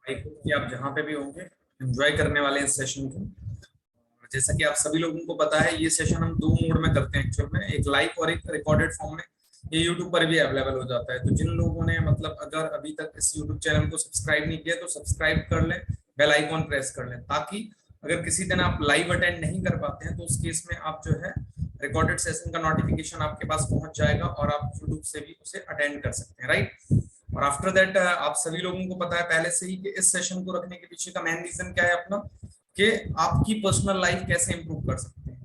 I hope कि आप जहाँ पे भी होंगे एंजॉय करने वाले हैं इस सेशन को। और जैसा कि आप सभी लोगों को पता है, ये सेशन हम दो मोड में करते हैं एक्चुअल में, एक लाइव और एक रिकॉर्डेड फॉर्म में। ये यूट्यूब पर भी अवेलेबल हो जाता है। तो जिन लोगों ने मतलब अगर अभी तक इस यूट्यूब चैनल को सब्सक्राइब नहीं किया तो सब्सक्राइब कर लें, बेल आइकॉन प्रेस कर लें, ताकि अगर किसी दिन आप लाइव अटेंड नहीं कर पाते हैं तो उस केस में आप जो है रिकॉर्डेड सेशन का नोटिफिकेशन आपके पास पहुंच जाएगा और आप यूट्यूब से भी उसे अटेंड कर सकते हैं, राइट। और आफ्टर दैट आप सभी लोगों को पता है पहले से ही कि इस सेशन को रखने के पीछे का मेन रीजन क्या है अपना, कि आपकी पर्सनल लाइफ कैसे इंप्रूव कर सकते हैं।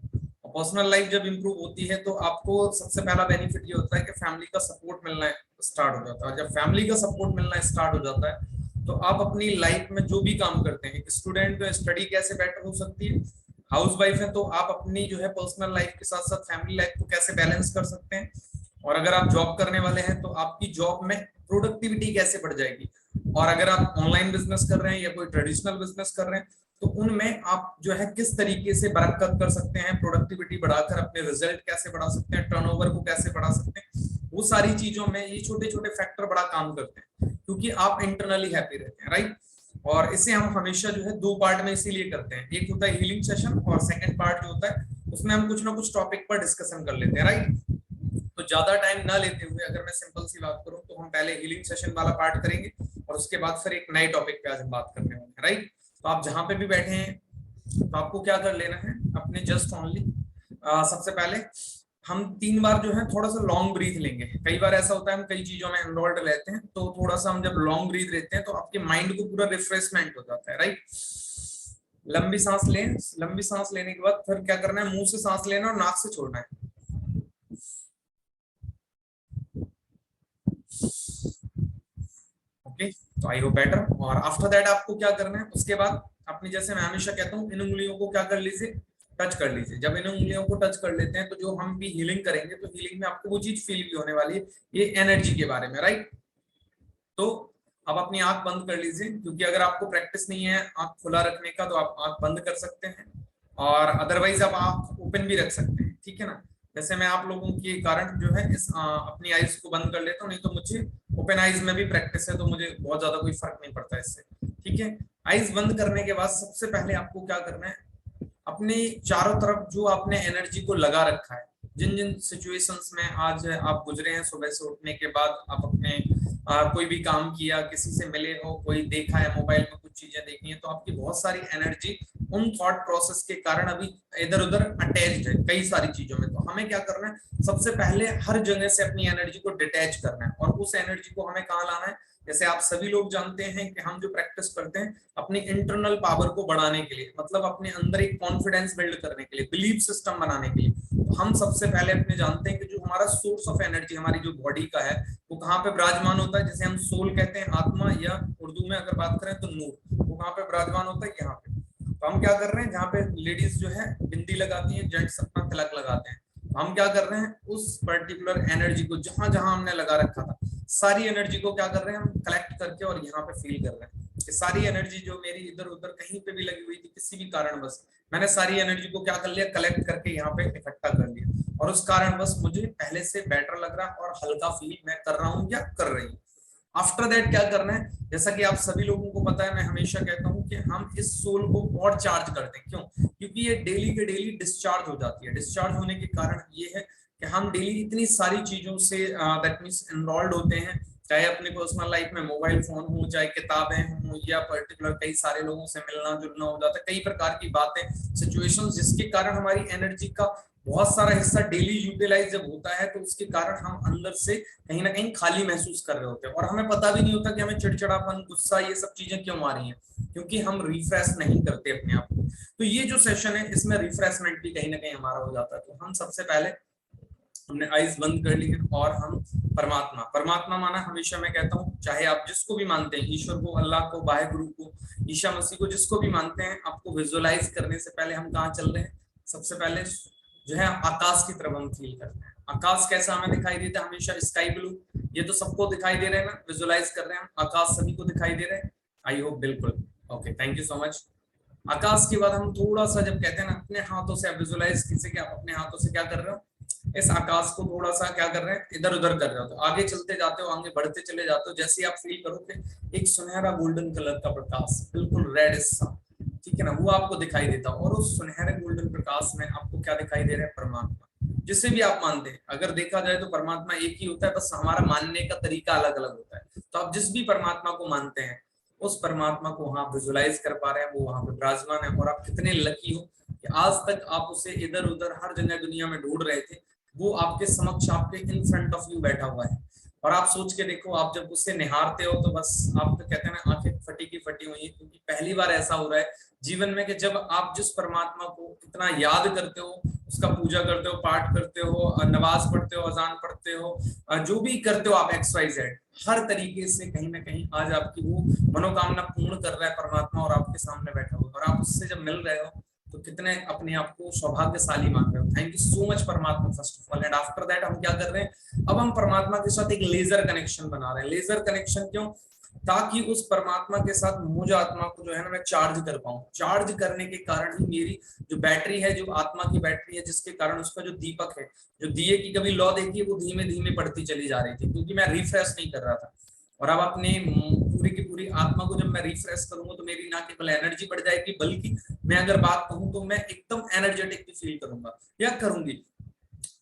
और पर्सनल लाइफ जब इंप्रूव होती है तो आपको सबसे पहला बेनिफिट ये होता है कि फैमिली का सपोर्ट मिलना स्टार्ट हो जाता है। और जब फैमिली का सपोर्ट मिलना स्टार्ट हो जाता है तो आप अपनी लाइफ में जो भी काम करते हैं, एक स्टूडेंट का स्टडी कैसे बेटर हो सकती है, हाउस वाइफ है तो आप अपनी जो है पर्सनल लाइफ के साथ साथ फैमिली लाइफ को कैसे बैलेंस कर सकते हैं, और अगर आप जॉब करने वाले हैं तो आपकी जॉब में प्रोडक्टिविटी कैसे बढ़ जाएगी, और अगर आप ऑनलाइन बिजनेस कर रहे हैं या कोई ट्रेडिशनल बिजनेस कर रहे हैं तो उनमें आप जो है किस तरीके से बरकत कर सकते हैं, प्रोडक्टिविटी बढ़ाकर अपने रिजल्ट कैसे बढ़ा सकते हैं, टर्नओवर को कैसे बढ़ा सकते हैं। वो सारी चीजों में ये छोटे छोटे फैक्टर बड़ा काम करते हैं, क्योंकि आप इंटरनली हैप्पी रहते हैं, राइट। और इसे हम हमेशा जो है दो पार्ट में इसीलिए करते हैं, एक होता है हीलिंग सेशन और सेकंड पार्ट जो होता है उसमें हम कुछ ना कुछ टॉपिक पर डिस्कशन कर लेते हैं, राइट। तो ज्यादा टाइम ना लेते हुए अगर मैं सिंपल सी बात करूं तो हम पहले हीलिंग सेशन वाला पार्ट करेंगे और उसके बाद फिर एक नए टॉपिक पे आज हम बात करने वाले हैं, राइट। तो आप जहां पे भी बैठे हैं तो आपको क्या कर लेना है, अपने जस्ट ओनली सबसे पहले हम 3 बार जो है थोड़ा सा लॉन्ग ब्रीथ लेंगे। कई बार ऐसा होता है हम कई चीजों में इन्वॉल्व रहते हैं तो थोड़ा सा हम जब लॉन्ग ब्रीथ लेते हैं तो आपके माइंड को पूरा रिफ्रेशमेंट हो जाता है, राइट। लंबी सांस लें, लंबी सांस लेने के बाद फिर क्या करना है, मुंह से सांस लेना और नाक से छोड़ना है। ओके, तो आई होप बेटर। और आफ्टर दैट आपको क्या करना है, उसके बाद अपनी, जैसे मैं हमेशा कहता हूँ, इन उंगलियों को क्या कर लीजिए, टच कर लीजिए। जब इन उंगलियों को टच कर लेते हैं तो जो हम भी हीलिंग करेंगे तो हीलिंग में आपको वो चीज फील भी होने वाली है, ये एनर्जी के बारे में, राइट। तो अब अपनी आंख बंद कर लीजिए, क्योंकि अगर आपको प्रैक्टिस नहीं है आंख खुला रखने का तो आप आंख बंद कर सकते हैं, और अदरवाइज आप आंख ओपन भी रख सकते हैं, ठीक है ना। जैसे मैं आप लोगों के कारण जो है इस अपनी आईज को बंद कर लेता हूँ, नहीं तो मुझे ओपन आईज में भी प्रैक्टिस है तो मुझे बहुत ज्यादा कोई फर्क नहीं पड़ता इससे, ठीक है। आईज बंद करने के बाद सबसे पहले आपको क्या करना है, अपने चारों तरफ जो आपने एनर्जी को लगा रखा है, जिन जिन सिचुएशंस में आज आप गुजरे हैं, सुबह से उठने के बाद आप अपने कोई भी काम किया, किसी से मिले हो, कोई देखा है, मोबाइल में कुछ चीजें देखी हैं, तो आपकी बहुत सारी एनर्जी उन थॉट प्रोसेस के कारण अभी इधर उधर अटैच्ड है कई सारी चीजों में। तो हमें क्या करना है, सबसे पहले हर जगह से अपनी एनर्जी को डिटैच करना है, और उस एनर्जी को हमें कहाँ लाना है। जैसे आप सभी लोग जानते हैं कि हम जो प्रैक्टिस करते हैं अपनी इंटरनल पावर को बढ़ाने के लिए, मतलब अपने अंदर एक कॉन्फिडेंस बिल्ड करने के लिए, बिलीफ सिस्टम बनाने के लिए, तो हम सबसे पहले अपने जानते हैं कि जो हमारा सोर्स ऑफ एनर्जी हमारी जो बॉडी का है वो कहाँ पे विराजमान होता है, जिसे हम सोल कहते हैं, आत्मा, या उर्दू में अगर बात करें तो नूर, वो कहाँ पे विराजमान होता है, यहाँ पे। तो हम क्या कर रहे हैं, जहाँ पे लेडीज जो है बिंदी लगाती हैं, जेंट्स अपना तिलक लगाते हैं, हम क्या कर रहे हैं, उस पर्टिकुलर एनर्जी को जहां जहां हमने लगा रखा था, सारी एनर्जी को क्या कर रहे हैं हम कलेक्ट करके और यहाँ पे फील कर रहे हैं कि सारी एनर्जी जो मेरी इधर उधर कहीं पे भी लगी हुई थी किसी भी कारणवश, मैंने सारी एनर्जी को क्या कर लिया, कलेक्ट करके यहाँ पे इकट्ठा कर लिया, और उस कारणवश मुझे पहले से बेटर लग रहा है और हल्का फील मैं कर रहा हूँ या कर रही हूँ। आफ्टर दैट क्या करना है, जैसा कि आप सभी लोगों को पता है, मैं हमेशा कहता हूं कि हम इस सोल को और चार्ज करते हैं। क्यों? क्योंकि ये डेली के डेली डिस्चार्ज हो जाती है। डिस्चार्ज होने के कारण ये है कि हम डेली इतनी सारी चीजों से दैट मींस इन्वॉल्व होते हैं, चाहे अपनी पर्सनल लाइफ में मोबाइल फोन हो, चाहे किताबें हों, या पर्टिकुलर कई सारे लोगों से मिलना जुलना हो जाता है, कई प्रकार की बातें, सिचुएशंस, जिसके कारण हमारी एनर्जी का बहुत सारा हिस्सा डेली यूटिलाइज जब होता है तो उसके कारण हम अंदर से कहीं ना कहीं खाली महसूस कर रहे होते हैं, और हमें पता भी नहीं होता कि हमें चिड़चिड़ापन, गुस्सा, ये सब चीजें क्यों आ रही हैं, क्योंकि हम रिफ्रेश नहीं करते अपने आप को। तो ये जो सेशन है इसमें रिफ्रेशमेंट भी कहीं ना कहीं हमारा हो जाता है। तो हम सबसे पहले हमने आइज बंद कर ली है और हम परमात्मा, परमात्मा माना हमेशा मैं कहता हूँ, चाहे आप जिसको भी मानते हैं, ईश्वर को, अल्लाह को, वाहे गुरु को, ईशा मसीह को, जिसको भी मानते हैं, आपको विजुअलाइज करने से पहले हम कहाँ चल रहे हैं, सबसे पहले जो है आकाश की तरफ हम फील करते हैं। आकाश कैसा हमें दिखाई देता है, हमेशा स्काई ब्लू, ये तो सबको दिखाई दे रहे हैं ना, विजुअलाइज कर रहे हैं हम, आकाश सभी को दिखाई दे रहे हैं, आई होप। बिल्कुल, okay, thank you so much. Akash के बाद हम थोड़ा सा जब कहते हैं ना अपने हाथों से, आप विजुअलाइज कीजिए कि आप अपने हाथों से क्या कर रहे हो, इस आकाश को थोड़ा सा क्या कर रहे हैं, इधर उधर कर रहे हो, तो आगे चलते जाते हो, आगे बढ़ते चले जाते हो, जैसे आप फील करो कि एक सुनहरा गोल्डन कलर का प्रकाश, बिल्कुल रेड सा, ठीक है ना, वो आपको दिखाई देता है। और उस सुनहरे गोल्डन प्रकाश में आपको क्या दिखाई दे रहा है, परमात्मा, जिसे भी आप मानते हैं। अगर देखा जाए तो परमात्मा एक ही होता है, बस हमारा मानने का तरीका अलग अलग होता है। तो आप जिस भी परमात्मा को मानते हैं, उस परमात्मा को वहां विजुलाइज कर पा रहे हैं, वो वहां पे विराजमान है। और आप कितने लकी हो कि आज तक आप उसे इधर उधर हर जगह दुनिया में ढूंढ रहे थे, वो आपके समक्ष, आपके इन फ्रंट ऑफ यू बैठा हुआ है। और आप सोच के देखो, आप जब उसे निहारते हो तो बस आप तो कहते हैं ना, आंखें फटी की फटी हुई है, क्योंकि पहली बार ऐसा हो रहा है जीवन में कि जब आप जिस परमात्मा को इतना याद करते हो, उसका पूजा करते हो, पाठ करते हो, नमाज पढ़ते हो, अजान पढ़ते हो, जो भी करते हो आप XYZ, हर तरीके से कहीं ना कहीं आज आपकी वो मनोकामना पूर्ण कर रहा है परमात्मा, और आपके सामने बैठा हुआ, और आप उससे जब मिल रहे हो तो कितने अपने आप को सौभाग्यशाली मान रहे हो। थैंक यू सो मच परमात्मा first of all. And after that हम क्या कर रहे हैं, अब हम परमात्मा के साथ एक लेजर कनेक्शन बना रहे हैं। लेजर कनेक्शन क्यों, ताकि उस परमात्मा के साथ मुझ आत्मा को जो है ना, मैं चार्ज कर पाऊं। चार्ज करने के कारण ही मेरी जो बैटरी है, जो आत्मा की बैटरी है, जिसके कारण उसका जो दीपक है, जो दिए की कभी लौ देखी, वो धीमे धीमे बढ़ती चली जा रही थी, क्योंकि मैं रिफ्रेश नहीं कर रहा था। और अब अपने पूरी की पूरी आत्मा को जब मैं रिफ्रेश करूंगा, तो मेरी ना केवल एनर्जी बढ़ जाएगी, बल्कि मैं अगर बात कहूं तो मैं एकदम एनर्जेटिक भी फील करूंगा या करूंगी।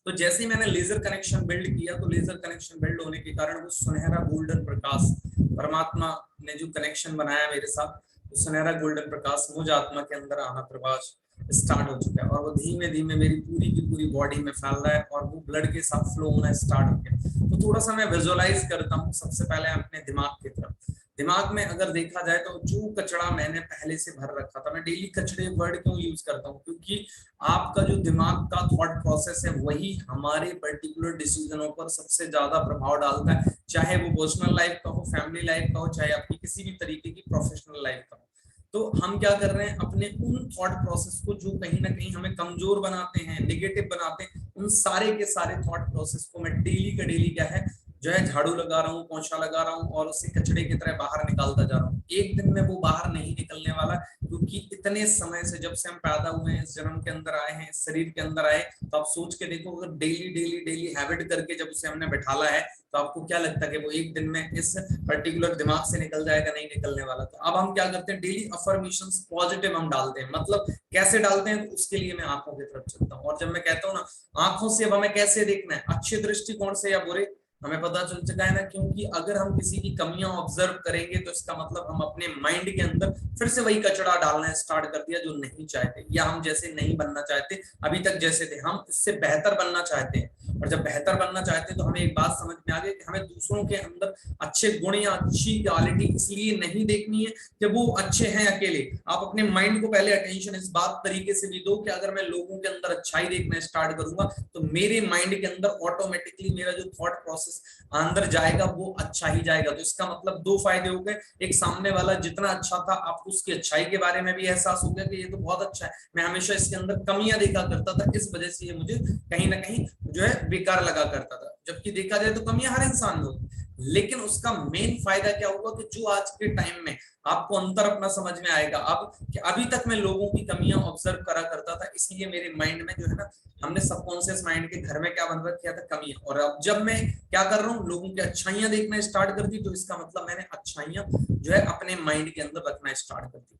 तो जैसे ही मैंने लेजर कनेक्शन बिल्ड किया, तो लेजर कनेक्शन बिल्ड होने के कारण वो सुनहरा गोल्डन प्रकाश, परमात्मा ने जो कनेक्शन बनाया मेरे साथ, वो सुनहरा गोल्डन प्रकाश मुझ आत्मा के अंदर आना प्रकाश स्टार्ट हो चुका है। और वो धीमे धीमे मेरी पूरी की पूरी बॉडी में फैल रहा है, और वो ब्लड के साथ फ्लो होना स्टार्ट हो गया। तो थोड़ा सा मैं विजुअलाइज करता हूँ सबसे पहले अपने दिमाग की तरफ। दिमाग में अगर देखा जाए तो जो कचरा मैंने पहले से भर रखा था, मैं डेली कचड़े वर्ड क्यों यूज करता हूँ, क्योंकि आपका जो दिमाग का थॉट प्रोसेस है, वही हमारे पर्टिकुलर डिसीजनों पर सबसे ज्यादा प्रभाव डालता है, चाहे वो पर्सनल लाइफ का हो, फैमिली लाइफ का हो, चाहे आपकी किसी भी तरीके की प्रोफेशनल लाइफ का हो। तो हम क्या कर रहे हैं, अपने उन थॉट प्रोसेस को जो कहीं ना कहीं हमें कमजोर बनाते हैं, नेगेटिव बनाते हैं, उन सारे के सारे थॉट प्रोसेस को मैं डेली का डेली क्या है, जो है झाड़ू लगा रहा हूँ, पोछा लगा रहा हूँ, और उसे कचड़े की तरह बाहर निकालता जा रहा हूँ। एक दिन में वो बाहर नहीं निकलने वाला, क्योंकि इतने समय से, जब से हम पैदा हुए हैं, इस जन्म के अंदर आए हैं, इस शरीर के अंदर आए, तो आप सोच के देखो, अगर डेली डेली डेली हैबिट करके जब उसे हमने बैठाला है, तो आपको क्या लगता है कि वो एक दिन में इस पर्टिकुलर दिमाग से निकल जाएगा? नहीं निकलने वाला। तो अब हम क्या करते हैं, डेली अफर्मेशंस पॉजिटिव हम डालते हैं। मतलब कैसे डालते हैं, तो उसके लिए मैं आंखों की तरफ चलता हूँ। और जब मैं कहता हूँ ना, आंखों से अब हमें कैसे देखना है, अच्छे दृष्टिकोण से या बुरे, हमें पता चल चुका है ना, क्योंकि अगर हम किसी की कमियां ऑब्जर्व करेंगे, तो इसका मतलब हम अपने माइंड के अंदर फिर से वही कचरा डालना स्टार्ट कर दिया जो नहीं चाहते, या हम जैसे नहीं बनना चाहते, अभी तक जैसे थे, हम इससे बेहतर बनना चाहते हैं। और जब बेहतर बनना चाहते हैं, तो हमें एक बात समझ में आ गई कि हमें दूसरों के अंदर अच्छे गुण या अच्छी क्वालिटी इसलिए नहीं देखनी है कि वो अच्छे हैं अकेले। आप अपने माइंड को पहले अटेंशन इस बात तरीके से भी दो कि अगर मैं लोगों के अंदर अच्छाई देखना स्टार्ट करूंगा, तो मेरे माइंड के अंदर ऑटोमेटिकली मेरा जो थॉट प्रोसेस अंदर जाएगा, वो अच्छा ही जाएगा। तो इसका मतलब दो फायदे हो गए, एक सामने वाला जितना अच्छा था, आपको उसकी अच्छाई के बारे में भी एहसास हो गया कि ये तो बहुत अच्छा है, मैं हमेशा इसके अंदर कमियां देखा करता था, इस वजह से ये मुझे कहीं ना कहीं जो है बेकार लगा करता था। जबकि देखा जाए तो कमियां हर इंसान में होती, लेकिन उसका मेन फायदा क्या हुआ कि जो आज के टाइम में आपको अंतर अपना समझ में आएगा अब, कि अभी तक मैं लोगों की कमियां ऑब्जर्व करा करता था, इसलिए मेरे माइंड में जो है ना, हमने सबकॉन्शियस माइंड के घर में क्या बन रखा था, कमियां। और अब जब मैं क्या कर रहा हूँ, लोगों की अच्छाइयां देखना स्टार्ट कर दी, तो इसका मतलब मैंने अच्छाइयां जो है अपने माइंड के अंदर रखना स्टार्ट कर दी।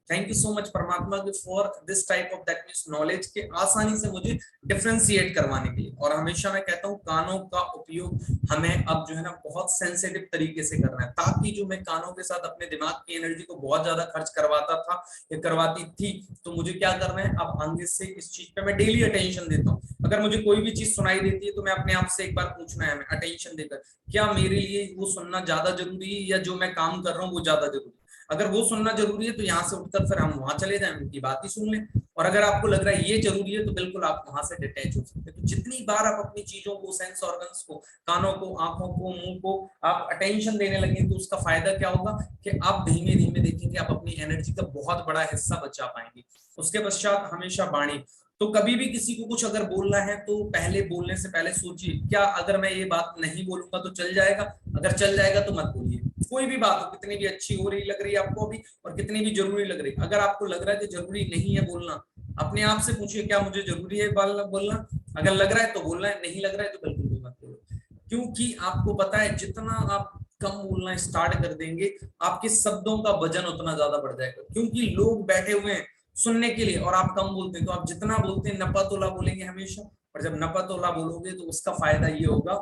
थैंक यू सो मच परमात्मा के for this type of that means knowledge के आसानी से मुझे डिफरेंशिएट करवाने के लिए। और हमेशा मैं कहता हूँ, कानों का उपयोग हमें अब जो है ना बहुत सेंसिटिव तरीके से करना है, ताकि जो मैं कानों के साथ अपने दिमाग की एनर्जी को बहुत ज्यादा खर्च करवाता था या करवाती थी, तो मुझे क्या करना है, अब आगे से इस चीज पे मैं डेली अटेंशन देता हूँ। अगर मुझे कोई भी चीज सुनाई देती है, तो मैं अपने आप से एक बार पूछना है, मैं अटेंशन देकर, क्या मेरे लिए वो सुनना ज्यादा जरूरी है, या जो मैं काम कर रहा हूँ वो ज्यादा जरूरी है? अगर वो सुनना जरूरी है, तो यहाँ से उठकर फिर हम वहां चले जाएं, उनकी बात ही सुन लें। और अगर आपको लग रहा है ये जरूरी है, तो बिल्कुल आप वहां से डिटैच हो सकते हैं। तो जितनी बार आप अपनी चीजों को, सेंस ऑर्गन्स को, कानों को, आंखों को, मुंह को आप अटेंशन देने लगे, तो उसका फायदा क्या होगा कि आप धीमे धीमे देखेंगे आप अपनी एनर्जी का बहुत बड़ा हिस्सा बचा पाएंगे। उसके पश्चात हमेशा वाणी, तो कभी भी किसी को कुछ अगर बोलना है, तो पहले बोलने से पहले सोचिए, क्या अगर मैं ये बात नहीं बोलूंगा तो चल जाएगा? अगर चल जाएगा तो मत बोलिए। कोई भी बात हो, कितनी भी अच्छी हो रही लग रही है आपको अभी, और कितनी भी जरूरी लग रही, अगर आपको लग रहा है कि जरूरी नहीं है बोलना, अपने आप से पूछिए, क्या मुझे जरूरी है बोलना? अगर लग रहा है तो बोलना है, नहीं लग रहा है तो बिल्कुल भी मत बोलो, क्योंकि आपको पता है जितना आप कम बोलना स्टार्ट कर देंगे आपके शब्दों का वजन उतना ज्यादा बढ़ जाएगा, क्योंकि लोग बैठे हुए हैं सुनने के लिए और आप कम बोलते हैं। तो आप जितना बोलते हैं नपा तोला बोलेंगे हमेशा, और जब नपा तोला बोलोगे तो उसका फायदा ये होगा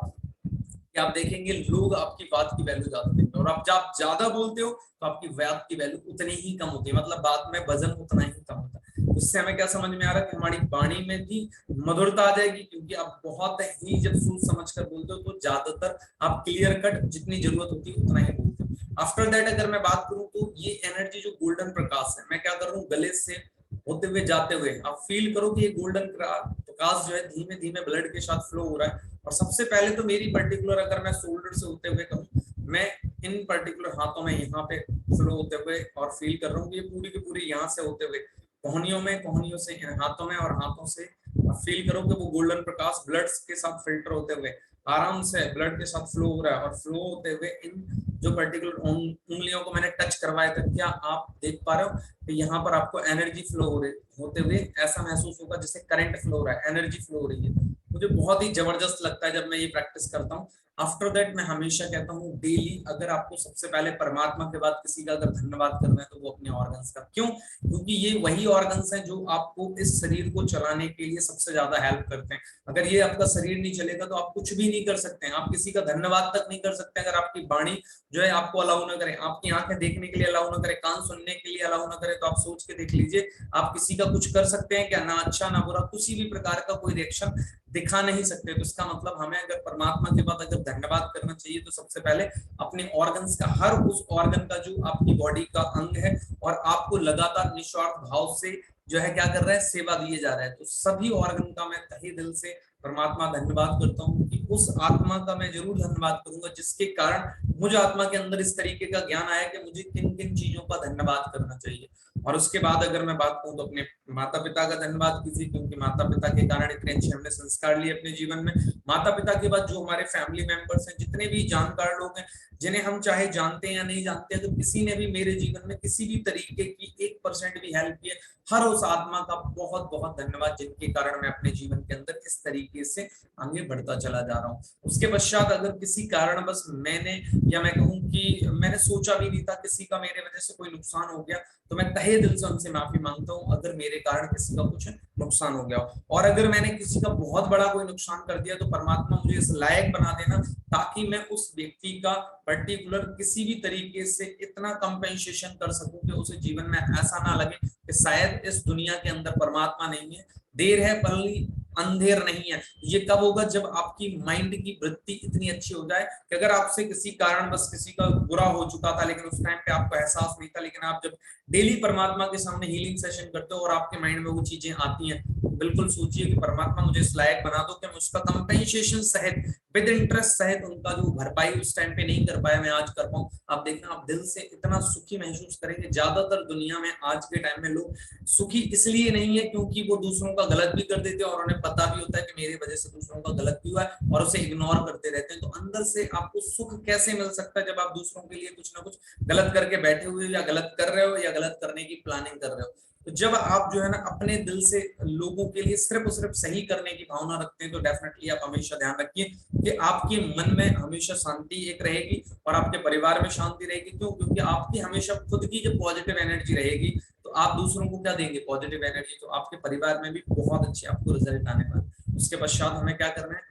कि आप देखेंगे लोग आपकी बात की वैल्यू ज्यादा देंगे, और आप जब ज्यादा बोलते हो तो आपकी बात की वैल्यू उतनी ही कम होती है, मतलब बात में वजन उतना ही कम होता है। उससे हमें क्या समझ में आ रहा है कि हमारी वाणी में भी मधुरता आ जाएगी, क्योंकि आप बहुत ही जब सोच समझ कर बोलते हो तो ज्यादातर आप क्लियर कट जितनी जरूरत होती है उतना ही बोलते हो। आफ्टर दैट अगर मैं बात करूं तो ये एनर्जी जो गोल्डन प्रकाश है, मैं क्या कर रहा हूँ गले से होते हुए जाते हुए आप फील करो कि ये गोल्डन प्रकाश जो है धीमे धीमे ब्लड के साथ फ्लो हो रहा है। और सबसे पहले तो मेरी पर्टिकुलर अगर मैं शोल्डर से होते हुए कहूँ, मैं इन पर्टिकुलर हाथों में यहाँ पे फ्लो होते हुए और फील कर रहा हूँ कि ये पूरी की पूरी यहाँ से होते हुए कोहनियों में, कोहनियों से इन हाथों में, और हाथों से फील करो कि वो गोल्डन प्रकाश ब्लड के साथ फिल्टर होते हुए आराम से ब्लड के साथ फ्लो हो रहा है। और फ्लो होते हुए इन जो पर्टिकुलर उंगलियों को मैंने टच करवाया था, क्या आप देख पा रहे हो कि यहाँ पर आपको एनर्जी फ्लो हो रही होते हुए ऐसा महसूस होगा जैसे करंट फ्लो हो रहा है, एनर्जी फ्लो हो रही है। मुझे बहुत ही जबरदस्त लगता है जब मैं ये प्रैक्टिस करता हूँ। आफ्टर दैट मैं हमेशा कहता हूँ डेली अगर आपको सबसे पहले परमात्मा के बाद किसी का अगर धन्यवाद करना है तो वो अपने ऑर्गन्स का। क्यों? क्योंकि ये वही ऑर्गन्स हैं जो आपको इस शरीर को चलाने के लिए सबसे ज्यादा हेल्प करते हैं। अगर ये आपका शरीर नहीं चलेगा तो आप कुछ भी नहीं कर सकते हैं, आप किसी का धन्यवाद तक नहीं कर सकते अगर आपकी वाणी जो है आपको अलाउ ना करे, आपकी आंखें देखने के लिए अलाउ ना करे, कान सुनने के लिए अलाउ ना करे। तो आप सोच के देख लीजिए आप किसी का कुछ कर सकते हैं क्या? ना अच्छा ना बुरा, किसी भी प्रकार का कोई रिएक्शन दिखा नहीं सकते। तो इसका मतलब हमें अगर परमात्मा के बाद अगर धन्यवाद करना चाहिए तो सबसे पहले अपने ऑर्गन्स का, हर उस ऑर्गन का जो आपकी बॉडी का अंग है और आपको लगातार निस्वार्थ भाव से जो है क्या कर रहा है, सेवा दिए जा रहा है। तो सभी ऑर्गन का मैं तहे दिल से परमात्मा धन्यवाद करता हूँ कि उस आत्मा का मैं जरूर धन्यवाद करूंगा जिसके कारण मुझे आत्मा के अंदर इस तरीके का ज्ञान आया कि मुझे किन किन चीजों का धन्यवाद करना चाहिए। और उसके बाद अगर मैं बात करूं तो अपने माता पिता का धन्यवाद कीजिए, क्योंकि माता पिता के कारण इतने अच्छे हमने संस्कार लिए अपने जीवन में। माता पिता के बाद जो हमारे फैमिली मेंबर्स हैं, जितने भी जानकार लोग हैं, जिन्हें हम चाहे जानते हैं या नहीं जानते हैं, तो किसी ने भी मेरे जीवन में किसी भी तरीके की 1% भी हेल्प की है, हर उस आत्मा का बहुत बहुत धन्यवाद जिनके कारण मैं अपने जीवन के अंदर इस तरीके से आगे बढ़ता चला जा रहा हूँ। उसके पश्चात अगर किसी कारण बस मैंने, या मैं कहूँ कि मैंने सोचा भी नहीं था, किसी का मेरे वजह से कोई नुकसान हो गया, तो मैं तहे दिल से उनसे माफी मांगता हूँ अगर मेरे कारण किसी का कुछ नुकसान हो गया हो। और अगर मैंने किसी का बहुत बड़ा कोई नुकसान कर दिया तो परमात्मा मुझे इस लायक बना देना ताकि मैं उस व्यक्ति का पर्टिकुलर किसी भी तरीके से इतना कंपेंसेशन कर सकूं कि उसे जीवन में ऐसा ना लगे कि शायद इस दुनिया के अंदर परमात्मा नहीं है, देर है पर अंधेर नहीं है। ये कब होगा? जब आपकी माइंड की वृत्ति इतनी अच्छी हो जाए कि अगर आपसे किसी कारण बस किसी का बुरा हो चुका था लेकिन उस टाइम पे आपको एहसास नहीं था, लेकिन आप जब डेली परमात्मा के सामने हीलिंग सेशन करते हो और आपके माइंड में वो चीजें आती हैं, बिल्कुल सोचिए कि परमात्मा मुझे इस लायक बना दो कि मैं उसका कंपेंसेशन सहित, विद इंटरेस्ट सहित उनका जो भरपाई उस टाइम पे नहीं कर पाया मैं आज कर पाऊं। आप देखना आप दिल से इतना सुखी महसूस करेंगे। ज्यादातर दुनिया में आज के टाइम में लोग सुखी इसलिए नहीं है क्योंकि वो दूसरों का गलत भी कर देते हैं और उन्हें पता भी होता है कि मेरी वजह से दूसरों का गलत भी हुआ है और उसे इग्नोर करते रहते हैं। तो अंदर से आपको सुख कैसे मिल सकता है जब आप दूसरों के लिए कुछ ना कुछ गलत करके बैठे हुए या गलत कर रहे हो या गलत करने की प्लानिंग कर रहे हो। तो जब आप जो है ना अपने दिल से लोगों के लिए सिर्फ और सिर्फ सही करने की भावना रखते हैं तो डेफिनेटली आप हमेशा ध्यान रखिए कि आपके मन में हमेशा शांति एक रहेगी और आपके परिवार में शांति रहेगी। क्यों? क्योंकि आपकी हमेशा खुद की जब पॉजिटिव एनर्जी रहेगी तो आप दूसरों को क्या देंगे? Positive energy. तो आपके परिवार में भी बहुत अच्छे आपको रिजल्ट आने वाले। उसके पश्चात हमें क्या करना है?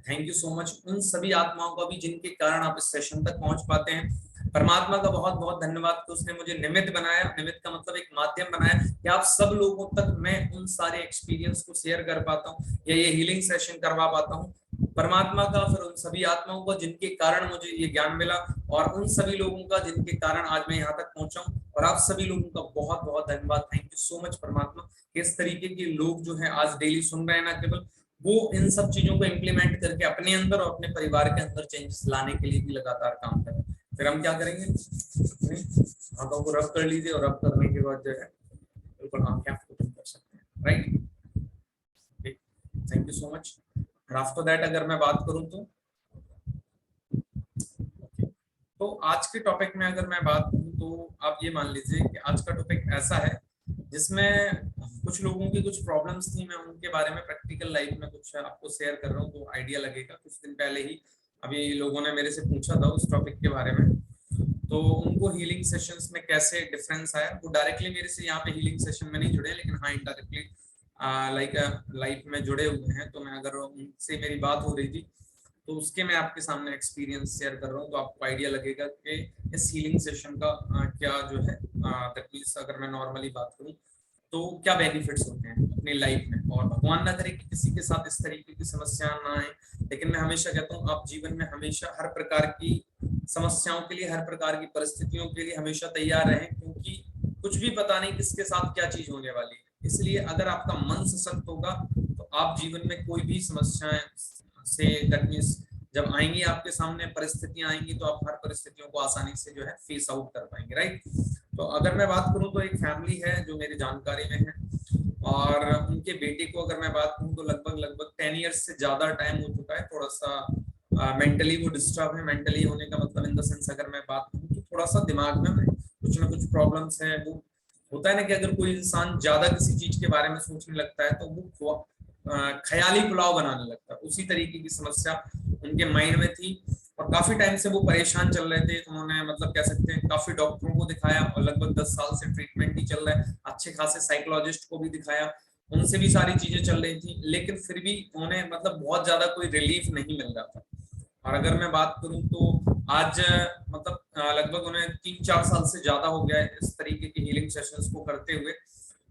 थैंक यू सो मच उन सभी आत्माओं का भी जिनके कारण आप इस सेशन तक पहुंच पाते हैं। परमात्मा का बहुत बहुत धन्यवाद कि उसने मुझे निमित्त बनाया। निमित्त का मतलब एक माध्यम बनाया कि आप सब लोगों तक मैं उन सारे एक्सपीरियंस को शेयर कर पाता हूँ या ये हीलिंग सेशन करवा पाता हूँ। परमात्मा का, फिर उन सभी आत्माओं का जिनके कारण मुझे ये ज्ञान मिला और उन सभी लोगों का जिनके कारण आज मैं यहाँ तक पहुंचा हूँ। और आप सभी लोगों का बहुत बहुत धन्यवाद। थैंक यू सो मच परमात्मा। इस तरीके के लोग जो है आज डेली सुन रहे हैं, ना केवल वो इन सब चीजों को इम्प्लीमेंट करके अपने अंदर और अपने परिवार के अंदर चेंजेस लाने के लिए भी लगातार काम करें। फिर हम क्या करेंगे? हाथों को रब कर लीजिए और रब करने के बाद जो है बिल्कुल आंखें आप ओपन कर सकते हैं। Right, thank you so much. After that अगर मैं बात करूं तो आज के टॉपिक में अगर मैं बात करूं तो आप ये मान लीजिए कि आज का टॉपिक ऐसा है जिसमें कुछ लोगों की कुछ प्रॉब्लम्स थी, मैं उनके बारे में प्रैक्टिकल लाइफ में कुछ आपको शेयर कर रहा हूँ तो आइडिया लगेगा। कुछ दिन पहले ही अभी लोगों ने मेरे से पूछा था उस टॉपिक के बारे में, तो उनको हीलिंग सेशंस में कैसे डिफरेंस आया। वो डायरेक्टली मेरे से यहाँ पे हीलिंग सेशन में नहीं जुड़े, लेकिन हाँ इनडायरेक्टली लाइक लाइफ में जुड़े हुए हैं। तो मैं अगर उनसे मेरी बात हो रही थी तो उसके मैं आपके सामने एक्सपीरियंस शेयर कर रहा हूँ, तो आपको आइडिया लगेगा कि इस हीलिंग सेशन का क्या जो है दैट मींस अगर मैं नॉर्मली बात करूँ तो क्या बेनिफिट्स होते हैं अपनी लाइफ में। और भगवान ना करे कि किसी के साथ इस तरीके की समस्या ना आए, लेकिन मैं हमेशा कहता हूँ आप जीवन में हमेशा हर प्रकार की समस्याओं के लिए, हर प्रकार की परिस्थितियों के लिए हमेशा तैयार रहें, क्योंकि कुछ भी पता नहीं किसके साथ क्या चीज होने वाली है। इसलिए अगर आपका मन सशक्त होगा तो आप जीवन में कोई भी समस्याएं से दैट मींस जब आएंगी आपके सामने परिस्थितियां आएंगी तो आप हर परिस्थितियों को आसानी से जो है फेस आउट कर पाएंगे, राइट। तो अगर मैं बात करूं तो एक फैमिली है जो मेरी जानकारी में है, और उनके बेटे को अगर मैं बात करूं तो लगभग 10 इयर्स से ज्यादा टाइम हो चुका है। थोड़ा सा मेंटली वो डिस्टर्ब है। मेंटली होने का मतलब इन द सेंस अगर मैं बात करूं तो थोड़ा सा दिमाग में कुछ ना कुछ प्रॉब्लम्स है। वो होता है ना कि अगर कोई इंसान ज्यादा किसी चीज के बारे में सोचने लगता है तो वो ख्याली पुलाव बनाने लगता है। उसी तरीके की समस्या उनके माइंड में थी और काफी टाइम से वो परेशान चल रहे थे। उन्होंने मतलब कह सकते हैं काफी डॉक्टरों को दिखाया और लगभग 10 साल से ट्रीटमेंट ही चल रहा है। अच्छे खासे साइकोलॉजिस्ट को भी दिखाया, उनसे भी सारी चीजें चल रही थी, लेकिन फिर भी उन्हें मतलब बहुत ज्यादा कोई रिलीफ नहीं मिल रहा था। और अगर मैं बात करूं तो आज मतलब लगभग उन्हें 3-4 साल से ज्यादा हो गया है इस तरीके की हीलिंग सेशंस को करते हुए।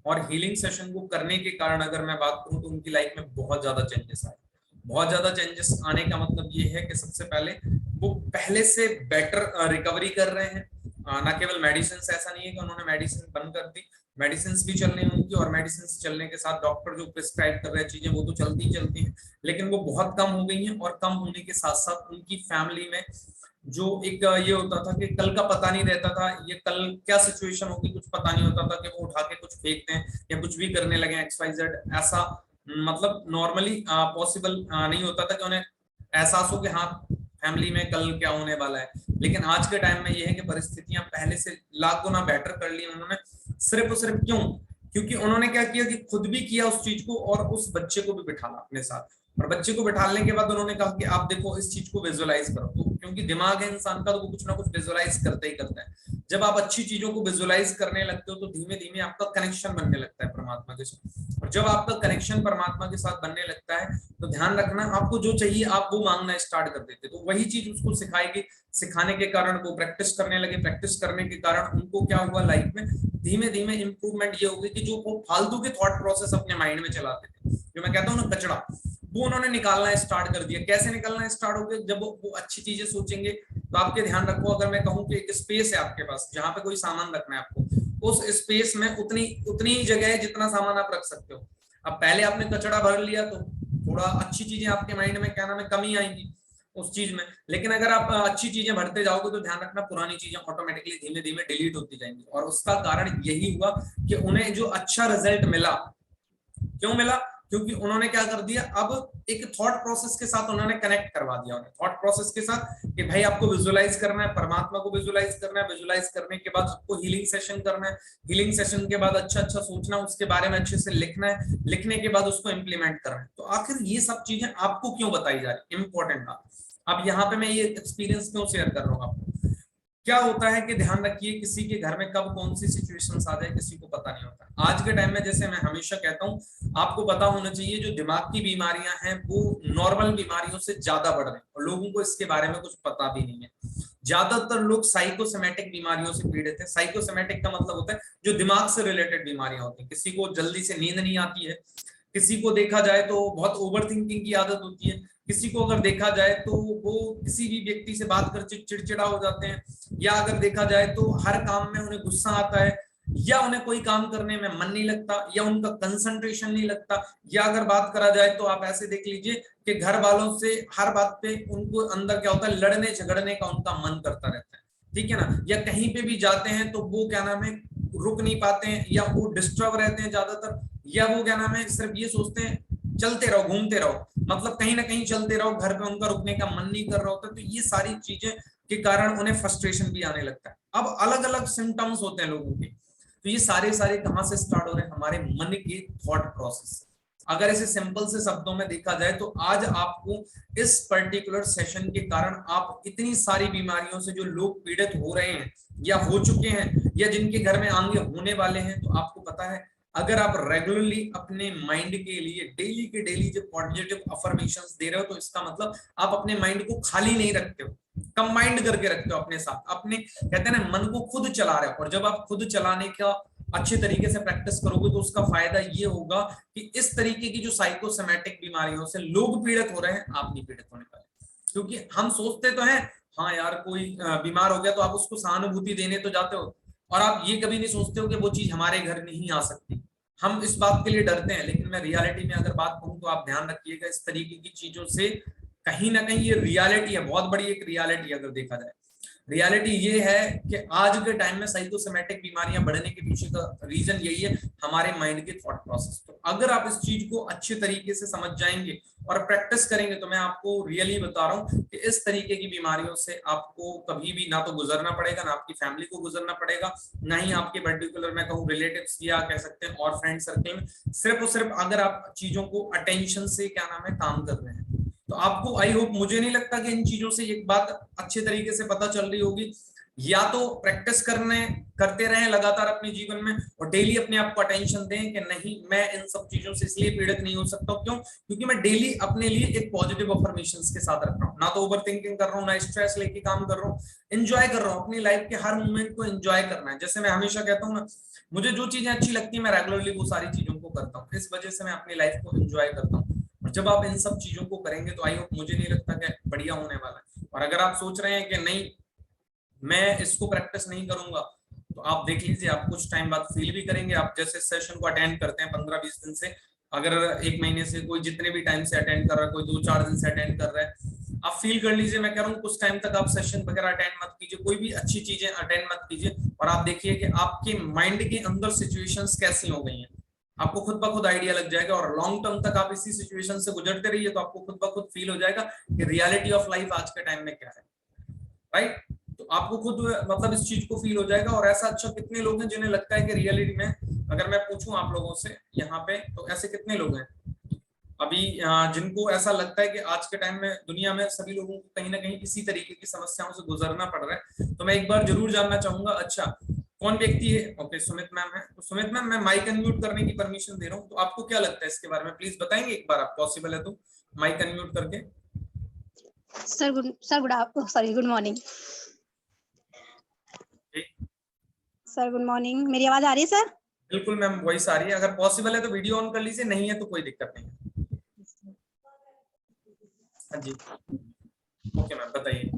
और हीलिंग सेशन को करने के कारण अगर मैं बात करूं तो उनकी लाइफ में बहुत ज्यादा चेंजेस आए। बहुत ज्यादा चेंजेस आने का मतलब ये है कि सबसे पहले वो पहले से बेटर रिकवरी कर रहे हैं। ना केवल मेडिसिन, ऐसा नहीं है कि उन्होंने मेडिसिन बंद कर दी, मेडिसिन भी चल रही हैं उनकी, और मेडिसिन चलने के साथ डॉक्टर जो प्रिस्क्राइब कर रहे हैं चीजें वो तो चलती ही चलती हैं, लेकिन वो बहुत कम हो गई हैं। और कम होने के साथ साथ उनकी फैमिली में जो एक ये होता था कि कल का पता नहीं रहता था, ये कल क्या सिचुएशन होगी कुछ पता नहीं होता था, कि वो उठा के कुछ फेंकते हैं या कुछ भी करने लगे XYZ, ऐसा मतलब नॉर्मली पॉसिबल नहीं होता था कि उन्हें एहसास हो कि हाँ फैमिली में कल क्या होने वाला है। लेकिन आज के टाइम में ये है कि परिस्थितियां पहले से लाख गुना बेटर कर ली उन्होंने। सिर्फ और सिर्फ क्यों? क्योंकि उन्होंने क्या किया कि खुद भी किया उस चीज को और उस बच्चे को भी बिठाना अपने साथ। और बच्चे को बिठाने के बाद उन्होंने कहा कि आप देखो इस चीज को विजुअलाइज करो। तो क्योंकि दिमाग है इंसान का तो वो कुछ ना कुछ विजुअलाइज करते ही करता है। जब आप अच्छी चीजों को विजुअलाइज करने लगते हो तो धीमे धीमे आपका कनेक्शन बनने लगता है परमात्मा के साथ। और जब आपका कनेक्शन परमात्मा के साथ बनने लगता है तो ध्यान रखना, आपको जो चाहिए आप वो मांगना स्टार्ट कर देते। तो वही चीज उसको सिखाएगी। सिखाने के कारण वो प्रैक्टिस करने लगे। प्रैक्टिस करने के कारण उनको क्या हुआ लाइफ में धीमे धीमे इंप्रूवमेंट ये होगी कि जो वो फालतू के थॉट प्रोसेस अपने माइंड में चलाते थे, जो मैं कहता हूँ ना कचड़ा, वो उन्होंने निकालना स्टार्ट कर दिया। कैसे निकालना स्टार्ट हो गया? जब वो अच्छी चीजें सोचेंगे तो आपके ध्यान रखो, अगर मैं कहूँ कि एक स्पेस है आपके पास जहां पे कोई सामान रखना है आपको, उस स्पेस में उतनी ही जगह है जितना सामान आप रख सकते हो। अब पहले आपने कचड़ा भर लिया तो थोड़ा अच्छी चीजें आपके माइंड में क्या नाम है कमी आएंगी उस चीज में। लेकिन अगर आप अच्छी चीजें भरते जाओगे तो ध्यान रखना पुरानी चीजें ऑटोमेटिकली धीमे धीमे डिलीट होती जाएंगी। और उसका कारण यही हुआ कि उन्हें जो अच्छा रिजल्ट मिला, क्यों मिला? क्योंकि उन्होंने क्या कर दिया, अब एक थॉट प्रोसेस के साथ उन्होंने कनेक्ट करवा दिया उन्हें, थॉट प्रोसेस के साथ कि भाई आपको विजुअलाइज करना है, परमात्मा को विजुअलाइज करना है। विजुअलाइज करने के बाद आपको हीलिंग सेशन करना है। हीलिंग सेशन के बाद अच्छा अच्छा सोचना, उसके बारे में अच्छे से लिखना है, लिखने के बाद उसको इंप्लीमेंट करना है। तो आखिर ये सब चीजें आपको क्यों बताई जा रही है? इंपॉर्टेंट बात। अब यहाँ पे मैं ये एक्सपीरियंस क्यों शेयर कर रहा हूँ आपको? क्या होता है कि ध्यान रखिए, किसी के घर में कब कौन सी सिचुएशंस आ जाए किसी को पता नहीं होता। आज के टाइम में जैसे मैं हमेशा कहता हूँ, आपको पता होना चाहिए जो दिमाग की बीमारियां हैं वो नॉर्मल बीमारियों से ज्यादा बढ़ रही हैं और लोगों को इसके बारे में कुछ पता भी नहीं है। ज्यादातर लोग साइकोसोमैटिक बीमारियों से पीड़ित है। साइकोसोमैटिक का मतलब होता है जो दिमाग से रिलेटेड बीमारियां होती है। किसी को जल्दी से नींद नहीं आती है, किसी को देखा जाए तो बहुत ओवर थिंकिंग की आदत होती है, किसी को अगर देखा जाए तो वो किसी भी व्यक्ति से बात कर चिड़चिड़ा हो जाते हैं, या अगर देखा जाए तो हर काम में उन्हें गुस्सा आता है, या उन्हें कोई काम करने में मन नहीं लगता, या उनका कंसंट्रेशन नहीं लगता, या अगर बात करा जाए तो आप ऐसे देख लीजिए कि घर वालों से हर बात पे उनको अंदर क्या होता है, लड़ने झगड़ने का उनका मन करता रहता है, ठीक है ना। या कहीं पे भी जाते हैं तो वो क्या नाम है रुक नहीं पाते हैं, या वो डिस्टर्ब रहते हैं ज्यादातर, या वो क्या नाम है सिर्फ ये सोचते हैं चलते रहो घूमते रहो, मतलब कहीं ना कहीं चलते रहो, घर पे उनका रुकने का मन नहीं कर रहा होता। तो ये सारी चीजें के कारण उन्हें फ्रस्ट्रेशन भी आने लगता है। अब अलग अलग सिम्टम्स होते हैं लोगों के। तो ये सारे सारे कहाँ से स्टार्ट हो रहे हैं? हमारे मन के थॉट प्रोसेस। अगर इसे सिंपल से शब्दों में देखा जाए तो आज आपको इस पर्टिकुलर सेशन के कारण आप इतनी सारी बीमारियों से जो लोग पीड़ित हो रहे हैं या हो चुके हैं या जिनके घर में आगे होने वाले हैं, तो आपको पता है अगर आप रेगुलरली अपने माइंड के लिए डेली के डेली जो पॉजिटिव अफर्मेशंस दे रहे हो, तो इसका मतलब आप अपने माइंड को खाली नहीं रखते हो, कंबाइंड करके रखते हो अपने साथ, अपने कहते हैं ना मन को खुद चला रहे हो। और जब आप खुद चलाने का अच्छे तरीके से प्रैक्टिस करोगे तो उसका फायदा ये होगा कि इस तरीके की जो साइकोसोमैटिक बीमारियों से लोग पीड़ित हो रहे हैं, आप नहीं पीड़ित होने वाले। क्योंकि हम सोचते तो हैं हाँ यार कोई बीमार हो गया तो आप उसको सहानुभूति देने तो जाते हो, और आप ये कभी नहीं सोचते हो कि वो चीज हमारे घर नहीं आ सकती। हम इस बात के लिए डरते हैं, लेकिन मैं रियलिटी में अगर बात कहूं तो आप ध्यान रखिएगा इस तरीके की चीजों से कहीं ना कहीं ये रियलिटी है, बहुत बड़ी एक रियलिटी अगर देखा जाए। रियलिटी ये है कि आज के टाइम में साइकोसोमैटिक बीमारियां बढ़ने के पीछे का रीजन यही है, हमारे माइंड के थॉट प्रोसेस। तो अगर आप इस चीज को अच्छे तरीके से समझ जाएंगे और प्रैक्टिस करेंगे तो मैं आपको रियली बता रहा हूं कि इस तरीके की बीमारियों से आपको कभी भी ना तो गुजरना पड़ेगा, ना आपकी फैमिली को गुजरना पड़ेगा, ना ही आपके पर्टिकुलर मैं कहूँ रिलेटिव्स या कह सकते हैं और फ्रेंड सर्कल में, सिर्फ और सिर्फ अगर आप चीजों को अटेंशन से क्या नाम है काम कर रहे हैं। तो आपको आई होप, मुझे नहीं लगता कि इन चीजों से एक बात अच्छे तरीके से पता चल रही होगी, या तो प्रैक्टिस करते रहें लगातार अपने जीवन में और डेली अपने आप को अटेंशन दें कि नहीं मैं इन सब चीजों से इसलिए पीड़ित नहीं हो सकता। क्यों? क्योंकि मैं डेली अपने लिए एक पॉजिटिव अफर्मेशंस के साथ रख रहा हूँ, ना तो ओवर थिंकिंग कर रहा हूँ, ना स्ट्रेस लेके काम कर रहा हूँ, एंजॉय कर रहा हूँ, अपनी लाइफ के हर मोमेंट को एंजॉय करना है। जैसे मैं हमेशा कहता हूँ ना, मुझे जो चीजें अच्छी लगती है मैं रेगुलरली वो सारी चीजों को करता हूँ, इस वजह से मैं अपनी लाइफ को एंजॉय करता हूँ। और जब आप इन सब चीजों को करेंगे तो आई होप, मुझे नहीं लगता कि बढ़िया होने वाला है। और अगर आप सोच रहे हैं कि नहीं मैं इसको प्रैक्टिस नहीं करूंगा, तो आप देख लीजिए आप कुछ टाइम बाद फील भी करेंगे। आप जैसे सेशन को अटेंड करते हैं 15-20 दिन से, अगर एक महीने से कोई जितने भी टाइम से अटेंड कर रहा है, कोई 2-4 दिन से अटेंड कर रहा है, आप फील कर लीजिए। मैं कह रहा हूँ कुछ टाइम तक आप सेशन वगैरह अटेंड मत कीजिए, कोई भी अच्छी चीजें अटेंड मत कीजिए, और आप देखिए कि आपके माइंड के अंदर सिचुएशंस कैसी हो गई हैं, आपको खुद ब खुद आइडिया लग जाएगा। और लॉन्ग टर्म तक आप इसी सिचुएशन से गुजरते रहिए तो आपको खुद ब खुद फील हो जाएगा कि रियलिटी ऑफ लाइफ आज के टाइम में क्या है, राइट? तो आपको खुद मतलब इस चीज को फील हो जाएगा। और ऐसा अच्छा कितने लोग हैं जिन्हें लगता है कि रियलिटी में, अगर मैं पूछूं आप लोगों से यहाँ पे, तो ऐसे कितने लोग हैं अभी जिनको ऐसा लगता है कि आज के टाइम में दुनिया में सभी लोगों को कहीं ना कहीं इसी तरीके की समस्याओं से गुजरना पड़ रहा है? तो मैं एक बार जरूर जानना चाहूंगा। अच्छा, कौन व्यक्ति है? ओके, सुमित मैम है। तो सुमित मैम, मैं माइक अनम्यूट करने की परमिशन दे रहा हूँ, तो आपको क्या लगता है इसके बारे में, प्लीज बताएंगे एक बार, आप पॉसिबल है तो माइक अनम्यूट करके। Good morning sir. Good morning, मेरी आवाज आ रही है सर? बिल्कुल मैम, वॉइस आ रही है। अगर पॉसिबल है तो वीडियो ऑन कर लीजिए, नहीं है तो कोई दिक्कत नहीं है। हाँ जी, ओके मैम, बताइए।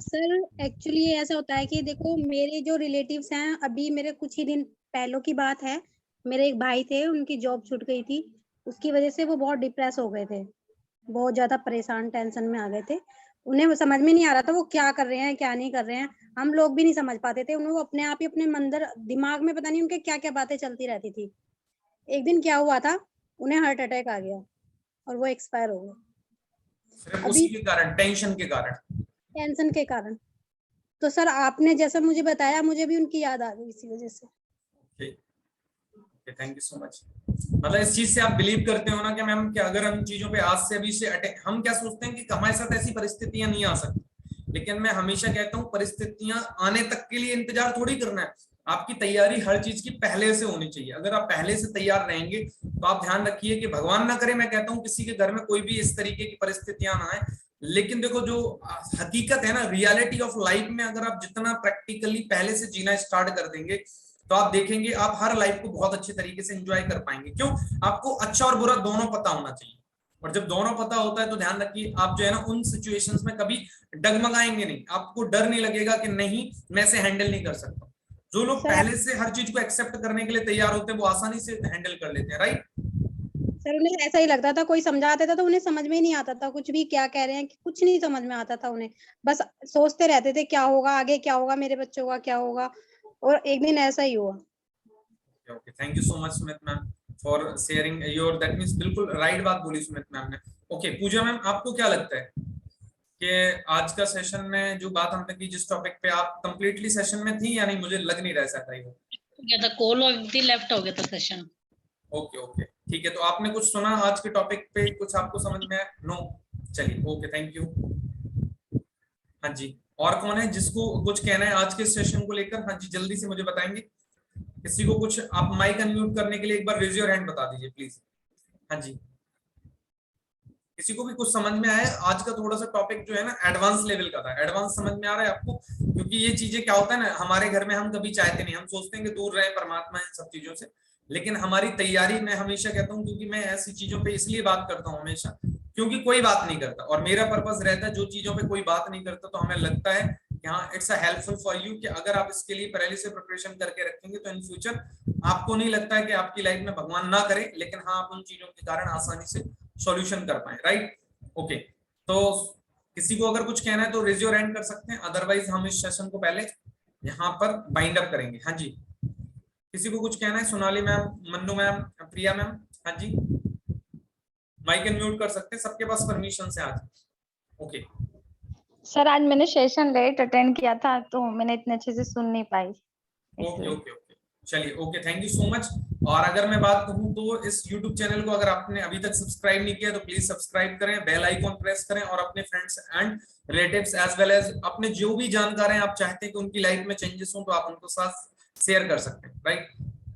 सर एक्चुअली ऐसा होता है कि देखो, मेरे जो रिलेटिव्स हैं, अभी मेरे कुछ ही दिन पहले की बात है, मेरे एक भाई थे, उनकी जॉब छूट गई थी, उसकी वजह से वो बहुत डिप्रेस हो गए थे, बहुत ज्यादा परेशान, टेंशन में आ गए थे। उन्हें समझ में नहीं आ रहा था वो क्या कर रहे हैं क्या नहीं कर रहे हैं, हम लोग भी नहीं समझ पाते थे। उन्हें अपने आप ही अपने मंदिर दिमाग में पता नहीं उनके क्या क्या बातें चलती रहती थी। एक दिन क्या हुआ था, उन्हें हार्ट अटैक आ गया और वो एक्सपायर हो गए। सिर्फ उसी के कारण, टेंशन के कारण। तो सर आपने जैसा मुझे बताया, मुझे भी उनकी याद आ गई इसी वजह से। Thank you so much. मतलब इस चीज से आप बिलीव करते हो ना कि मैम कि अगर हम चीजों पे आज से अभी से हम क्या सोचते हैं कि हमारे साथ ऐसी परिस्थितियां नहीं आ सकती, लेकिन मैं हमेशा कहता हूँ परिस्थितियां आने तक के लिए इंतजार थोड़ी करना है, आपकी तैयारी हर चीज की पहले से होनी चाहिए। अगर आप पहले से तैयार रहेंगे तो आप ध्यान रखिए कि भगवान ना करे, मैं कहता हूँ किसी के घर में कोई भी इस तरीके की परिस्थितियां ना आए, लेकिन देखो जो हकीकत है ना, रियलिटी ऑफ लाइफ में अगर आप जितना प्रैक्टिकली पहले से जीना स्टार्ट कर देंगे तो आप देखेंगे आप हर लाइफ को बहुत अच्छे तरीके से एंजॉय कर पाएंगे। क्यों? आपको अच्छा और बुरा दोनों पता होना चाहिए, और जब दोनों पता होता है तो ध्यान रखिए आप जो है ना उन सिचुएशंस में कभी डगमगाएंगे नहीं, आपको डर नहीं लगेगा कि नहीं मैं इसे हैंडल नहीं कर सकता। जो लोग पहले से हर चीज को एक्सेप्ट करने के लिए तैयार होते हैं वो आसानी से हैंडल कर लेते हैं, राइट? सर उन्हें ऐसा ही लगता था, कोई समझाता था तो उन्हें समझ में ही नहीं आता था, कुछ भी क्या कह रहे हैं कुछ नहीं समझ में आता था उन्हें, बस सोचते रहते थे क्या होगा आगे, क्या होगा मेरे बच्चों का, क्या होगा। और एक दिन ऐसा ही हुआ। Okay, thank you so much Sumit ma'am for sharing your, that means बिल्कुल राइट बात बोली सुमित मैम ने। ओके पूजा मैम, आपको क्या लगता है कि आज का सेशन में जो बात हमने की जिस टॉपिक पे, आप कंप्लीटली सेशन में थी या नहीं? मुझे लग नहीं रहा है ऐसा। गया था, कॉल ऑलरेडी लेफ्ट हो गया था सेशन। ओके ओके ठीक है, तो आपने कुछ सुना आज के टॉपिक पे, कुछ आपको समझ में आया? नो, चलिए ओके, थैंक यू। हाँ जी, और कौन है जिसको कुछ कहना है आज के सेशन को लेकर? हाँ जी, जल्दी से मुझे बताएंगे। किसी को कुछ, आप माइक अनम्यूट करने के लिए एक बार रेज योर हैंड बता दीजिए प्लीज। हाँ जी, किसी को भी कुछ समझ में आया? आज का थोड़ा सा टॉपिक जो है ना एडवांस लेवल का था, एडवांस समझ में आ रहा है आपको? क्योंकि ये चीजें क्या होता है ना, हमारे घर में हम कभी चाहते नहीं, हम सोचते हैं कि दूर रहे परमात्मा इन सब चीजों से, लेकिन हमारी तैयारी, मैं हमेशा कहता हूँ, क्योंकि मैं ऐसी चीजों पे इसलिए बात करता हूँ हमेशा, क्योंकि कोई बात नहीं करता, और मेरा पर्पस रहता है जो चीजों पे कोई बात नहीं करता, तो हमें लगता है कि हाँ it's a helpful for you, कि अगर आप इसके लिए पहले से प्रिपरेशन करके रखेंगे तो इन फ्यूचर आपको नहीं लगता है कि आपकी लाइफ में, भगवान ना करे, लेकिन हाँ आप उन चीजों के कारण आसानी से सॉल्यूशन कर पाए, राइट? ओके, तो किसी को अगर कुछ कहना है तो रेज योर हैंड कर सकते हैं, अदरवाइज हम इस सेशन को पहले यहाँ पर बाइंड अप करेंगे। हाँ जी, किसी को कुछ कहना है? सोनाली मैम, मन्नू मैम, प्रिया मैम, हाँ जी, माइक अनम्यूट कर सकते हैं, सबके पास परमिशन है आज। ओके सर आज मैंने सेशन लेट अटेंड किया था तो मैंने इतने अच्छे से सुन नहीं पाई। ओके ओके ओके, चलिए okay, thank you so much. और अगर मैं बात कहूँ तो इस YouTube चैनल को अगर आपने अभी तक सब्सक्राइब नहीं किया तो प्लीज सब्सक्राइब करें, बेल आइकॉन प्रेस करें, और अपने friends and relatives as well as अपने जो भी जानकार हैं, आप चाहते हैं कि उनकी लाइफ में चेंजेस हो, तो आप उनको साथ शेयर कर सकते हैं, राइट?